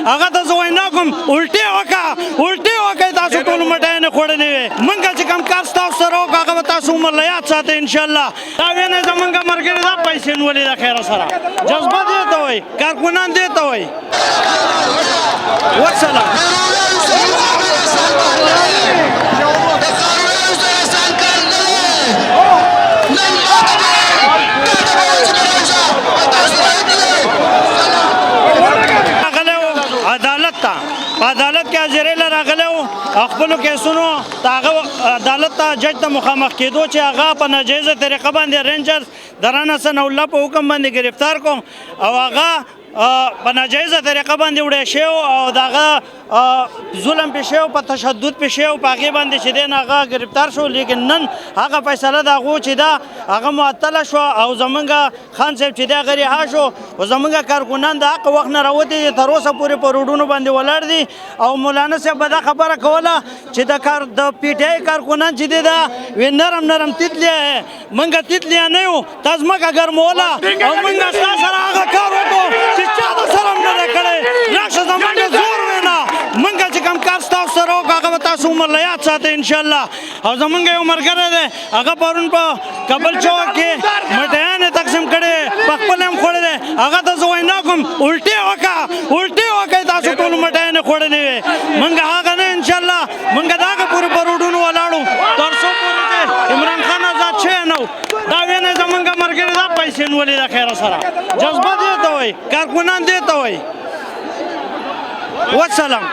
هغه ته زه وینا کوم الټې وکړئ تاسو ټول مټۍ نه خوړلې وې موږ چې کوم کار ستاسو سره وکړو هغه به تاسو عمر له یاد ساتئ انشاءالله دا وینئ زمونږ ملګري دا پیسې نیولې د خیره سره جذبه دې ته وایي کارکنان دې ته وایي والسلام عدالت کې حاضرۍ له راغلی و خپلو کیسونو د هغه عدالت ته جج ته مخامخ کېدو چې هغه په ناجایزه طریقه باندې رینجرز د رانا ثناء الله په حکم باندې گرفتار کړو او هغه په ناجایزه طریقه باندې وړی شوی او د هغه ظلم پې شوی په تشدد پې شوی په هغې باندې چې دی نه هغه گرفتار شو لیکن نن هغه فیصله د هغو چې ده هغه معطله شوه او زمونږ خان صاحب چې دی هغه رها شو او زمونږ کارکنان د حق وخت نه راوتي دي تر اوسه پورې په روډونو باندې ولاړ دي او مولانا صاحب به دا خبره کوله چې د پی ټي آی کارکنان چې دی دا وی نرم تیتلیا موږ تیتلیا نه یو تا ځمکه ګرموله او موږ ستا سره هغه کار وکړو چې چا د سره هم نه دی کړی راشه زمونږ زور وینا موږ چې کوم کار ستاسو سره وکړو هغه به تاسو عمر له یاد ساتئ انشاءالله او زمونږ یو ملګری دی هغه پرون په کابل چوک کې مټیان یې تقسیم کړی په خپل هم خوړلی هغه ته زه وینا کوم الټې وکړئ تاسو ټول مټۍ نه خوړلې وې موږ هغه نه انشاءالله موږ د هغه پورې په روډونو ولاړو تر څو پورې چې عمران خان آزاد شوی نه و دا وینئ زمونږ ملګري دا پیسې نیولې د خیره سره جذبه دې ته وایي کارکنان دې ته وایي والسلام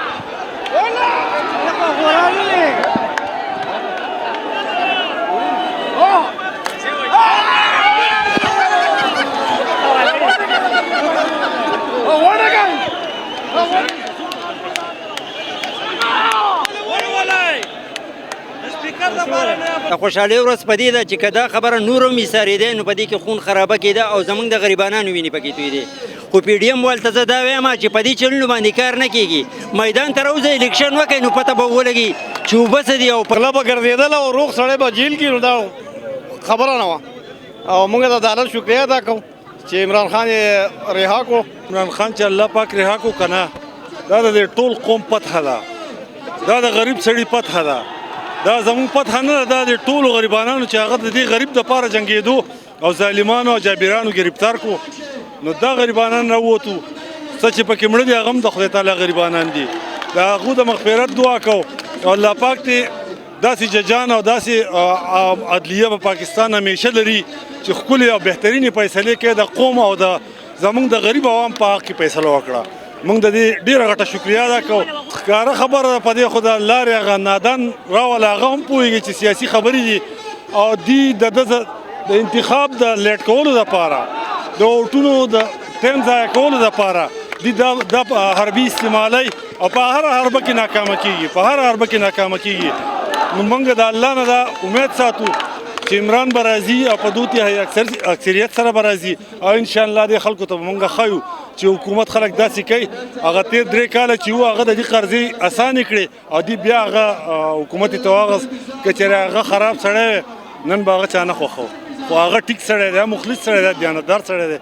خوشحالي ورځ په دې ده چې که دا خبره نور هم ایسارېدی نو په دې کې خون خرابه کېده او زموږ د غریبانانو وینې پکې تویېدې خو پی ډي ایم وال ته زه دا وایم چې په دې چلونو باندې کار نه کېږي میدان ته راوځئ الیکشن وکړئ نو پته به ولګي چې اوبه څه دي او غله به ګرځېدل او روغ سړی به جیل کې نو دا خبره نه وه او موږ د عدالت شکریه ادا کوو چې عمران خان یې رها کړو عمران خان چې الله پاک رها کړو که نه دا د ټول قوم فتحه ده دا د غریب سړي فتحه ده دا زموږ فتحه نه ده دا د ټولو غریبانانو چې هغه د دې غریب دپاره جنګېدو او ظالمانو او جابرانو گرفتار کړو نو دا غریبانان راووتو څه چې پکې مړه دي هغه هم د خدای تعالی غریبانان دي د هغو د مغفرت دعا کوو او الله پاک دې داسې ججان او داسې عدلیه په پاکستان همیشه لري چې ښکلې او بهترینې فیصلې کوي د قوم او د زموږ د غریب عوام په حق کې فیصله وکړه موږ د دې ډېره غټه شکریه ادا کوو ښکاره خبره ده په دې خو د لارې هغه نادان راوله هغه هم پوهېږي چې سیاسي خبرې دي او دوی د انتخاب د لیټ کولو دپاره د ووټونو د ټایم ضایع کولو دپاره دوی دا حربي استعمالوي او په هره حربه کې ناکامه کېږي نو موږ د الله نه دا امید ساتو چې عمران به راځي او په 2 تیهايي اکثریت سره به راځي او انشاءالله دې خلکو ته به موږ ښیو چې حکومت خلک داسې کوي هغه تېر 3 کاله چې وو هغه د دې قرضې اسانې کړې او دوی بیا هغه حکومت یې ته واغست که چېرې هغه خراب سړی نن به هغه چا نه خوښو خو هغه ټیک سړی دی مخلص سړی دی دیانتدار سړی دی